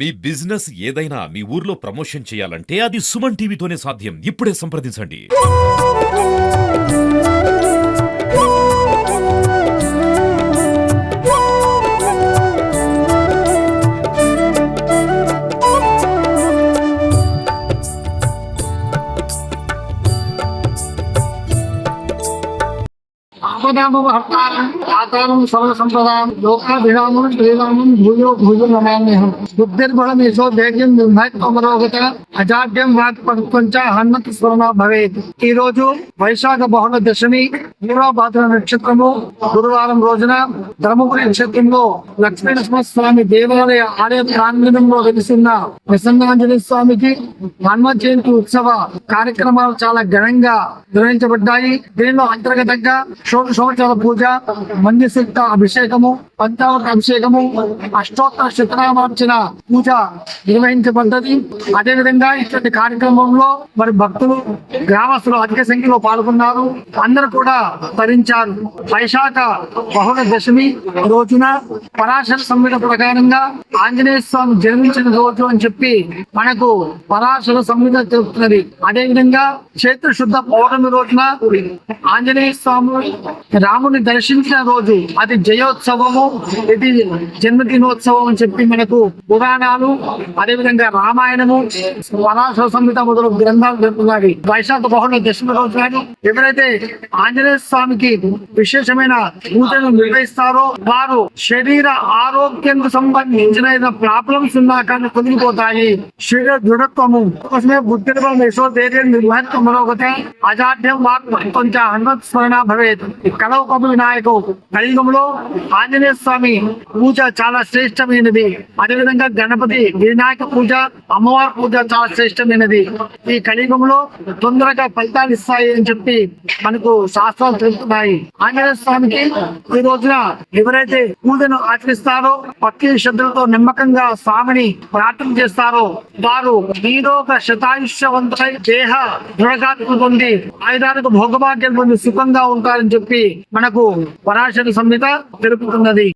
మీ business ఏదైనా మీ ఊర్లో promotion చేయాలంటే అది సుమన్ టీవీతోనే సాధ్యం. ఇప్పుడే సంప్రదించండి. ఆకారం సర్వసంపదాం లోకాభిరామం శ్రీరామం భూయో భూయో నమామ్యహం. బుద్ధిర్బలం యశో ధైర్యం నిర్భయత్వమరోగత అజాడ్యం వాక్ పంచ హనుమత్ స్మరణ భవేత్. ఈ రోజు వైశాఖ బహుళ దశమి పూర్వభాద్ర నక్షత్రము గురువారం రోజున ధర్మపురి క్షేత్రంలో లక్ష్మీనరసింహస్వామి దేవాలయ ఆలయ ప్రాంగణంలో వెలిసిన ప్రసన్నాంజలి స్వామికి హనుమ జయంతి ఉత్సవ కార్యక్రమాలు చాలా ఘనంగా నిర్వహించబడ్డాయి. దీనిలో అంతర్గతంగా షోడశోపచార పూజ, మంజసిద్ధ అభిషేకము, పంచామృత అభిషేకము, అష్టోత్తర శతనామార్చన పూజ నిర్వహించబడ్డది. అదేవిధంగా ఇటువంటి కార్యక్రమంలో మరి భక్తులు గ్రామస్తులు అధిక సంఖ్యలో పాల్గొన్నారు. అందరూ కూడా తరించారు. వైశాఖ బహుళ దశమి రోజున పరాశర సంహిత ప్రకారంగా ఆంజనేయ స్వామి జన్మించిన రోజు అని చెప్పి మనకు పరాశర సంహిత చెబుతున్నది. అదేవిధంగా చైత్ర శుద్ధ పౌర్ణమి రోజున ఆంజనేయ స్వామి రాముని దర్శించిన రోజు అది జయోత్సవము, ఇది జన్మదినోత్సవం అని చెప్పి మనకు పురాణాలు అదేవిధంగా రామాయణము పరాశర సంహిత మొదలు గ్రంథాలు జరుగుతున్నాయి. వైశాఖ బహుళ దశమి రోజు ఎవరైతే ఆంజనేయ స్వామికి విశేషమైన పూజలు నిర్వహిస్తారో వారు శరీర ఆరోగ్యానికి సంబంధించిన ప్రాబ్లమ్స్ ఉన్నా కానీ తొలగిపోతాయి. శరీర దృఢత్వము కోసమే బుద్ధిర్బలం యశోధైర్యం నిర్వహిత్వం మరొకటి అజాడ్యం వాక్ పంచ హనుమత్ స్మరణ భవేత్. కలవ కవి వినాయకు కలియుగంలో ఆంజనేయ స్వామి పూజ చాలా శ్రేష్టమైనది. అదేవిధంగా గణపతి వినాయక పూజ, అమ్మవారి పూజ చాలా శ్రేష్టమైనది. ఈ కలియుగంలో తొందరగా ఫలితాలు ఇస్తాయి అని చెప్పి మనకు శాస్త్రాలు తెలుపుతున్నాయి. ఆంజనేయ స్వామికి ఈ రోజున ఎవరైతే పూజను ఆచరిస్తారో భక్తి శ్రద్ధలతో నమ్మకంగా స్వామిని ప్రార్థన చేస్తారో వారు నీరోగ శతాయుష్యవంతులై దేహ దృఢగాత్మ పొంది ఆయుధానికి భోగభాగ్యం పొంది సుఖంగా ఉంటారని చెప్పి మనకు పరాశర సంహిత తెలుపుతున్నది.